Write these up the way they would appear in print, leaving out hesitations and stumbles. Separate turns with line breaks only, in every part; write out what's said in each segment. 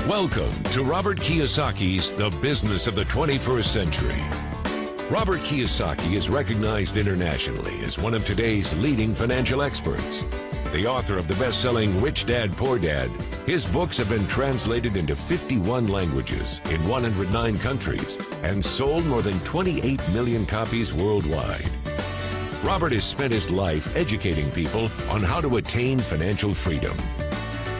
Welcome to Robert Kiyosaki's The Business of the 21st Century. Robert Kiyosaki is recognized internationally as one of today's leading financial experts. The author of the best-selling Rich Dad, Poor Dad, his books have been translated into 51 languages in 109 countries and sold more than 28 million copies worldwide. Robert has spent his life educating people on how to attain financial freedom.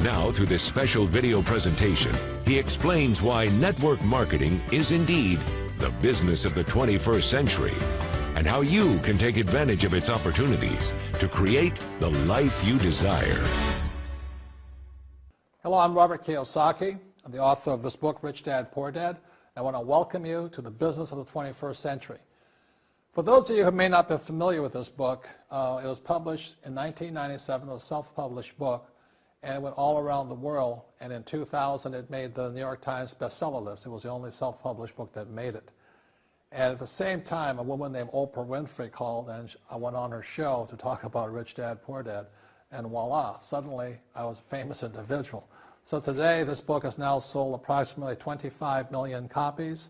Now, through this special video presentation, he explains why network marketing is indeed the business of the 21st century and how you can take advantage of its opportunities to create the life you desire.
Hello, I'm Robert Kiyosaki. I'm the author of this book, Rich Dad, Poor Dad. I want to welcome you to the business of the 21st century. For those of you who may not be familiar with this book, it was published in 1997, it was a self-published book, and it went all around the world, and in 2000 it made the New York Times bestseller list. It was the only self-published book that made it. And at the same time, a woman named Oprah Winfrey called, and I went on her show to talk about Rich Dad, Poor Dad, and voila, suddenly I was a famous individual. So today this book has now sold approximately 25 million copies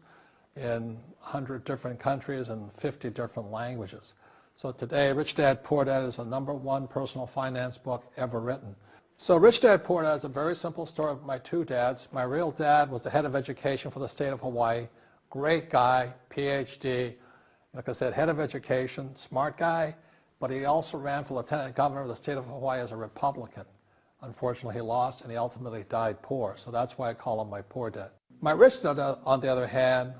in 100 different countries and 50 different languages. So today, Rich Dad, Poor Dad is the #1 personal finance book ever written. So Rich Dad, Poor Dad is a very simple story of my two dads. My real dad was the head of education for the state of Hawaii. Great guy, PhD, like I said, head of education, smart guy, but he also ran for lieutenant governor of the state of Hawaii as a Republican. Unfortunately, he lost, and he ultimately died poor, so that's why I call him my poor dad. My rich dad, on the other hand,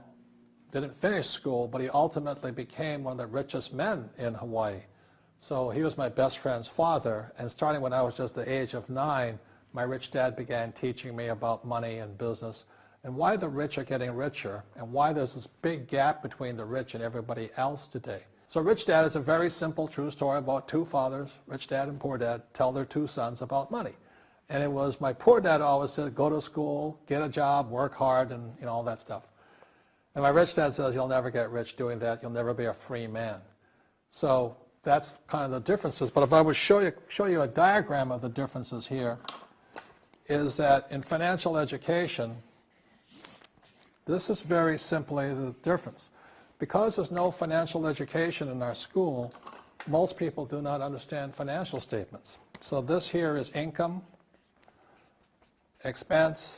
didn't finish school, but he ultimately became one of the richest men in Hawaii. So he was my best friend's father, and starting when I was just the age of 9, my rich dad began teaching me about money and business and why the rich are getting richer and why there's this big gap between the rich and everybody else today. So Rich Dad is a very simple, true story about two fathers, Rich Dad and Poor Dad, tell their two sons about money. And it was my poor dad always said, go to school, get a job, work hard, and all that stuff. And my rich dad says, you'll never get rich doing that. You'll never be a free man. So that's kind of the differences. But if I would show you a diagram of the differences here, is that in financial education, this is very simply the difference. Because there's no financial education in our school, most people do not understand financial statements. So this here is income, expense,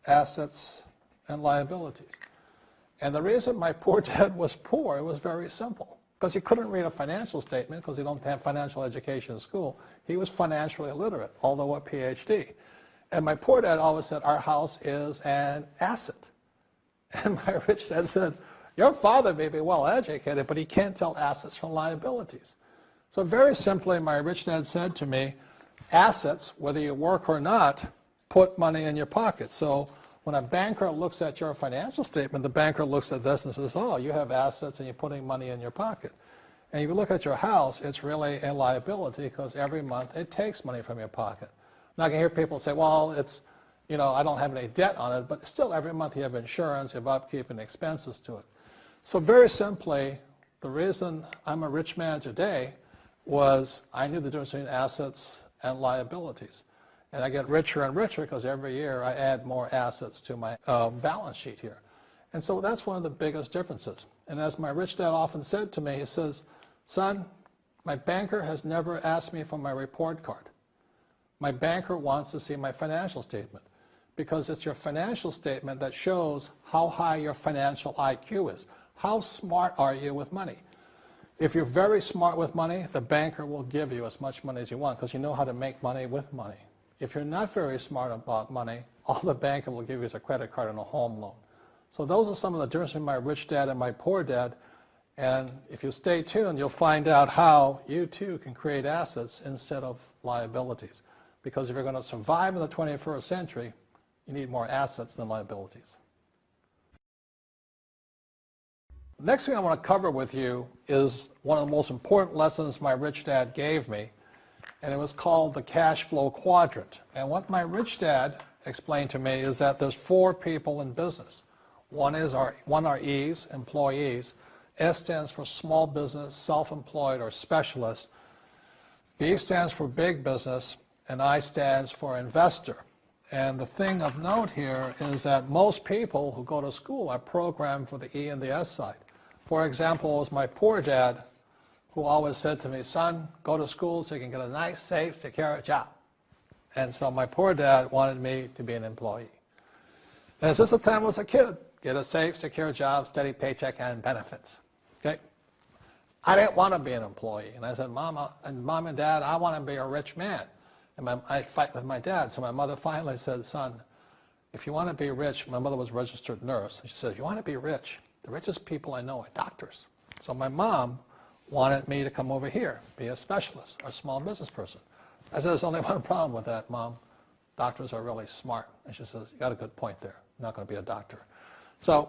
assets, and liabilities. And the reason my poor dad was poor, it was very simple. Because he couldn't read a financial statement because he don't have financial education in school. He was financially illiterate, although a PhD. And my poor dad always said, our house is an asset. And my rich dad said, your father may be well educated, but he can't tell assets from liabilities. So very simply, my rich dad said to me, assets, whether you work or not, put money in your pocket. So when a banker looks at your financial statement, the banker looks at this and says, oh, you have assets and you're putting money in your pocket. And if you look at your house, it's really a liability because every month it takes money from your pocket. Now I can hear people say, well, it's, I don't have any debt on it, but still every month you have insurance, you have upkeep and expenses to it. So very simply, the reason I'm a rich man today was I knew the difference between assets and liabilities. And I get richer and richer because every year I add more assets to my balance sheet here. And so that's one of the biggest differences. And as my rich dad often said to me, he says, son, my banker has never asked me for my report card. My banker wants to see my financial statement because it's your financial statement that shows how high your financial IQ is. How smart are you with money? If you're very smart with money, the banker will give you as much money as you want because you know how to make money with money. If you're not very smart about money, all the banker will give you is a credit card and a home loan. So those are some of the differences between my rich dad and my poor dad. And if you stay tuned, you'll find out how you too can create assets instead of liabilities. Because if you're going to survive in the 21st century, you need more assets than liabilities. The next thing I want to cover with you is one of the most important lessons my rich dad gave me, and it was called the cash flow quadrant. And what my rich dad explained to me is that there's 4 people in business. One are E's, employees. S stands for small business, self-employed, or specialist. B stands for big business, and I stands for investor. And the thing of note here is that most people who go to school are programmed for the E and the S side. For example, it was my poor dad who always said to me, son, go to school so you can get a nice, safe, secure job. And so my poor dad wanted me to be an employee. And since the time I was a kid, get a safe, secure job, steady paycheck, and benefits. Okay? I didn't want to be an employee. And I said, Mom and Dad, I want to be a rich man. And I fight with my dad. So my mother finally said, son, if you want to be rich, my mother was a registered nurse. And she said, if you want to be rich, the richest people I know are doctors. So my mom wanted me to come over here, be a specialist or a small business person. I said, there's only one problem with that, Mom. Doctors are really smart. And she says, you got a good point there. I'm not going to be a doctor. So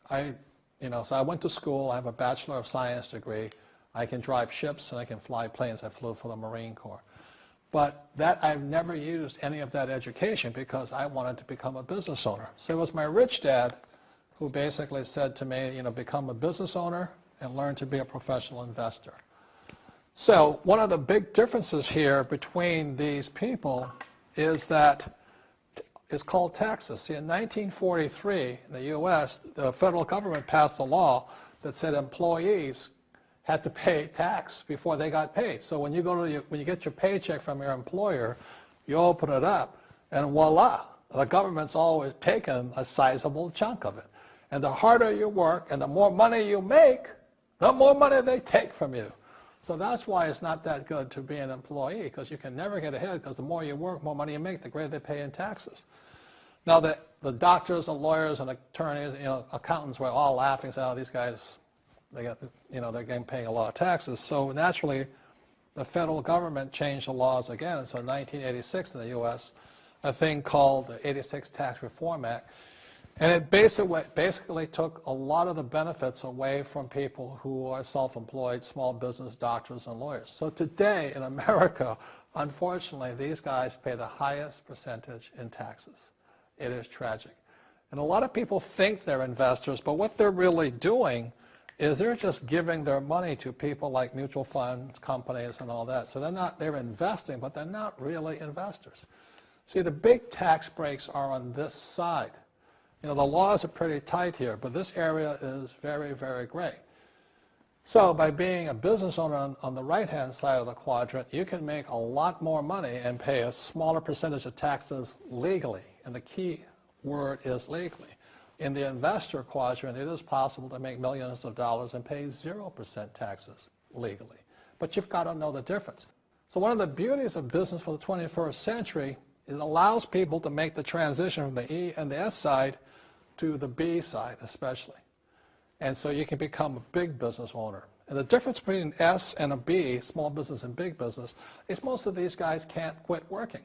I went to school. I have a Bachelor of Science degree. I can drive ships and I can fly planes. I flew for the Marine Corps. But I've never used any of that education because I wanted to become a business owner. So it was my rich dad who basically said to me, become a business owner and learn to be a professional investor. So one of the big differences here between these people is that it's called taxes. See, in 1943, in the U.S., the federal government passed a law that said employees had to pay tax before they got paid. So when you get your paycheck from your employer, you open it up, and voila, the government's always taken a sizable chunk of it. And the harder you work and the more money you make, the more money they take from you. So that's why it's not that good to be an employee, because you can never get ahead, because the more you work, more money you make, the greater they pay in taxes. Now, the doctors and lawyers and attorneys, accountants were all laughing, saying, oh, these guys, they're getting paying a lot of taxes. So naturally, the federal government changed the laws again. And so in 1986 in the U.S., a thing called the 86 Tax Reform Act, and it basically took a lot of the benefits away from people who are self-employed, small business, doctors, and lawyers. So today in America, unfortunately, these guys pay the highest percentage in taxes. It is tragic. And a lot of people think they're investors, but what they're really doing is they're just giving their money to people like mutual funds, companies, and all that. So they're investing, but they're not really investors. See, the big tax breaks are on this side. The laws are pretty tight here, but this area is very, very gray. So by being a business owner on the right-hand side of the quadrant, you can make a lot more money and pay a smaller percentage of taxes legally. And the key word is legally. In the investor quadrant, it is possible to make millions of dollars and pay 0% taxes legally. But you've got to know the difference. So one of the beauties of business for the 21st century is it allows people to make the transition from the E and the S side to the B side especially. And so you can become a big business owner. And the difference between S and a B, small business and big business, is most of these guys can't quit working.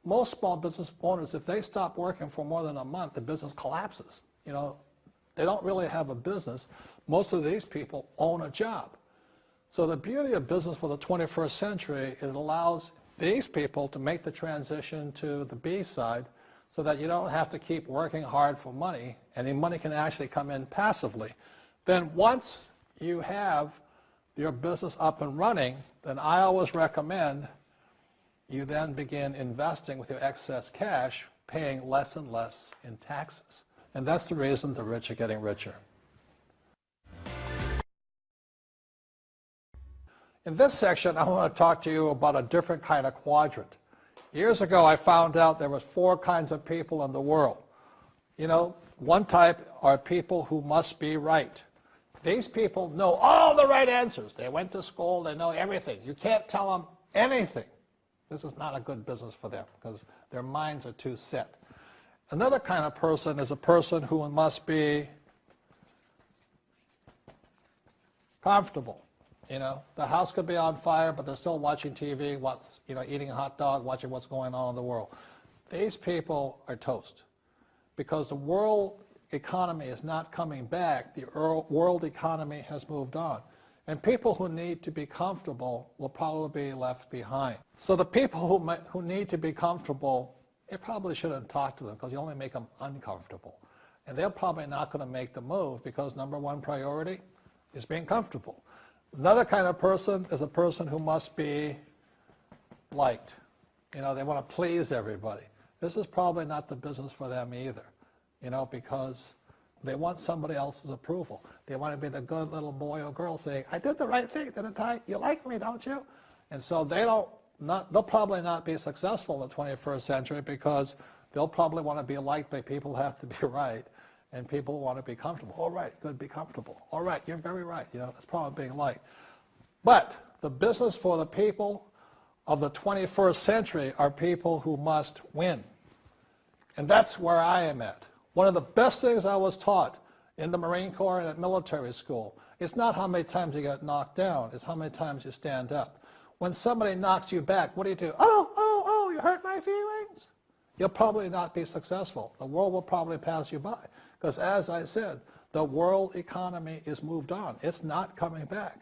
Most small business owners, if they stop working for more than a month, the business collapses. They don't really have a business. Most of these people own a job. So the beauty of business for the 21st century is it allows these people to make the transition to the B side so that you don't have to keep working hard for money, and the money can actually come in passively. Then once you have your business up and running, then I always recommend you then begin investing with your excess cash, paying less and less in taxes. And that's the reason the rich are getting richer. In this section, I want to talk to you about a different kind of quadrant. Years ago, I found out there was 4 kinds of people in the world. One type are people who must be right. These people know all the right answers. They went to school. They know everything. You can't tell them anything. This is not a good business for them because their minds are too set. Another kind of person is a person who must be comfortable. The house could be on fire, but they're still watching TV, eating a hot dog, watching what's going on in the world. These people are toast because the world economy is not coming back. The world economy has moved on. And people who need to be comfortable will probably be left behind. So the people who need to be comfortable, you probably shouldn't talk to them because you only make them uncomfortable. And they're probably not going to make the move because number one priority is being comfortable. Another kind of person is a person who must be liked. They want to please everybody. this is probably not the business for them either, because they want somebody else's approval. They want to be the good little boy or girl saying, I did the right thing, didn't I? You like me, don't you? And so they'll probably not be successful in the 21st century because they'll probably want to be liked by people who have to be right, and people want to be comfortable. All right, good, be comfortable. All right, you're very right. That's probably being liked. But the business for the people of the 21st century are people who must win. And that's where I am at. One of the best things I was taught in the Marine Corps and at military school is not how many times you get knocked down, it's how many times you stand up. When somebody knocks you back, what do? Oh, you hurt my feelings. You'll probably not be successful. The world will probably pass you by. Because as I said, the world economy is moved on. It's not coming back.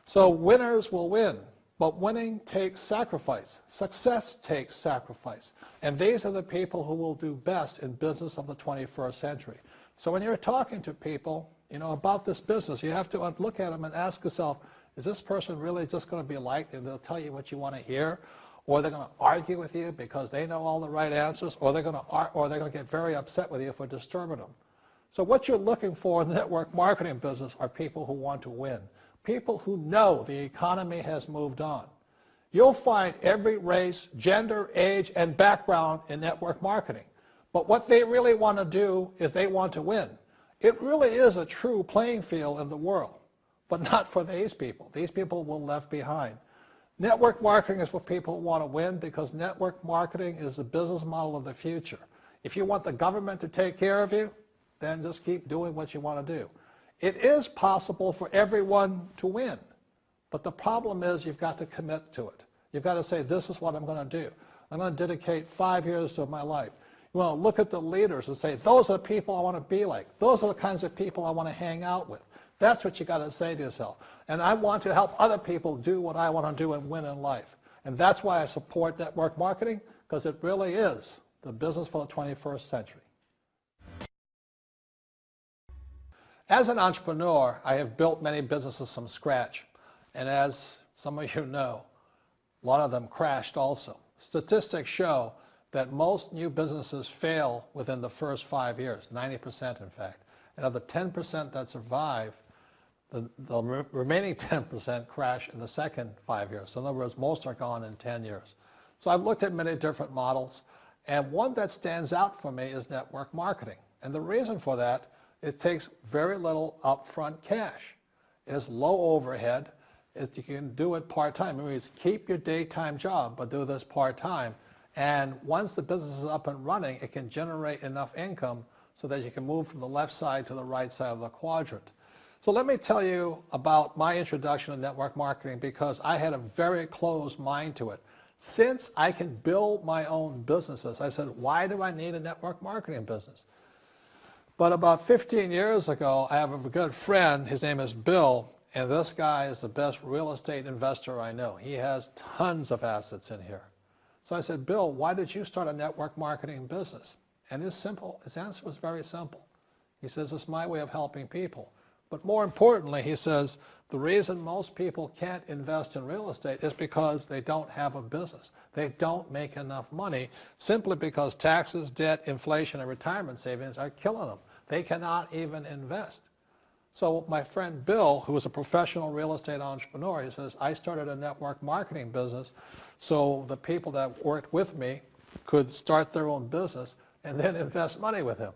So winners will win. But winning takes sacrifice. Success takes sacrifice. And these are the people who will do best in business of the 21st century. So when you're talking to people, about this business, you have to look at them and ask yourself, is this person really just going to be liked and they'll tell you what you want to hear? Or they're going to argue with you because they know all the right answers? Or they're going to get very upset with you for disturbing them? So what you're looking for in the network marketing business are people who want to win. People who know the economy has moved on. You'll find every race, gender, age, and background in network marketing. But what they really want to do is they want to win. It really is a true playing field in the world, but not for these people. These people will be left behind. Network marketing is for people who want to win because network marketing is the business model of the future. If you want the government to take care of you, then just keep doing what you want to do. It is possible for everyone to win, but the problem is you've got to commit to it. You've got to say, this is what I'm going to do. I'm going to dedicate 5 years of my life. You want to look at the leaders and say, those are the people I want to be like. Those are the kinds of people I want to hang out with. That's what you got to say to yourself. And I want to help other people do what I want to do and win in life. And that's why I support network marketing, because it really is the business for the 21st century. As an entrepreneur, I have built many businesses from scratch. And as some of you know, a lot of them crashed also. Statistics show that most new businesses fail within the first 5 years, 90% in fact. And of the 10% that survive, the remaining 10% crash in the second 5 years. So in other words, most are gone in 10 years. So I've looked at many different models, and one that stands out for me is network marketing. And the reason for that, it takes very little upfront cash. It is low overhead. You can do it part-time. It means keep your daytime job, but do this part-time. And once the business is up and running, it can generate enough income so that you can move from the left side to the right side of the quadrant. So let me tell you about my introduction to network marketing, because I had a very closed mind to it. Since I can build my own businesses, I said, why do I need a network marketing business? But about 15 years ago, I have a good friend, his name is Bill, and this guy is the best real estate investor I know. He has tons of assets in here. So I said, Bill, why did you start a network marketing business? And his answer was very simple. He says, it's my way of helping people. But more importantly, he says, the reason most people can't invest in real estate is because they don't have a business. They don't make enough money simply because taxes, debt, inflation, and retirement savings are killing them. They cannot even invest. So my friend Bill, who is a professional real estate entrepreneur, he says, I started a network marketing business so the people that worked with me could start their own business and then invest money with him.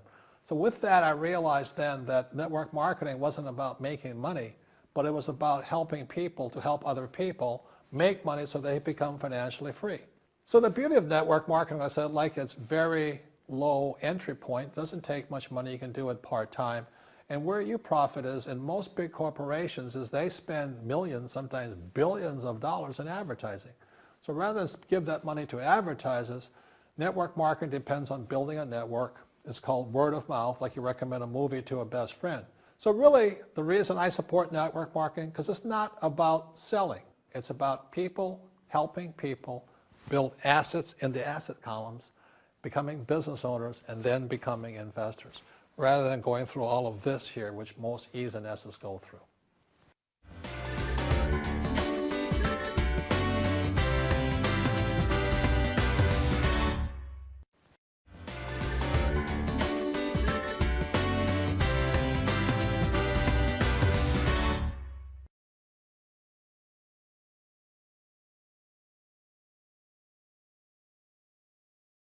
So with that, I realized then that network marketing wasn't about making money, but it was about helping people to help other people make money so they become financially free. So the beauty of network marketing, I said, like it's very low entry point, doesn't take much money, you can do it part-time. And where you profit is in most big corporations is they spend millions, sometimes billions of dollars in advertising. So rather than give that money to advertisers, network marketing depends on building a network. It's called word of mouth, like you recommend a movie to a best friend. So really, the reason I support network marketing, because it's not about selling. It's about people helping people build assets in the asset columns, becoming business owners, and then becoming investors, rather than going through all of this here, which most E's and S's go through.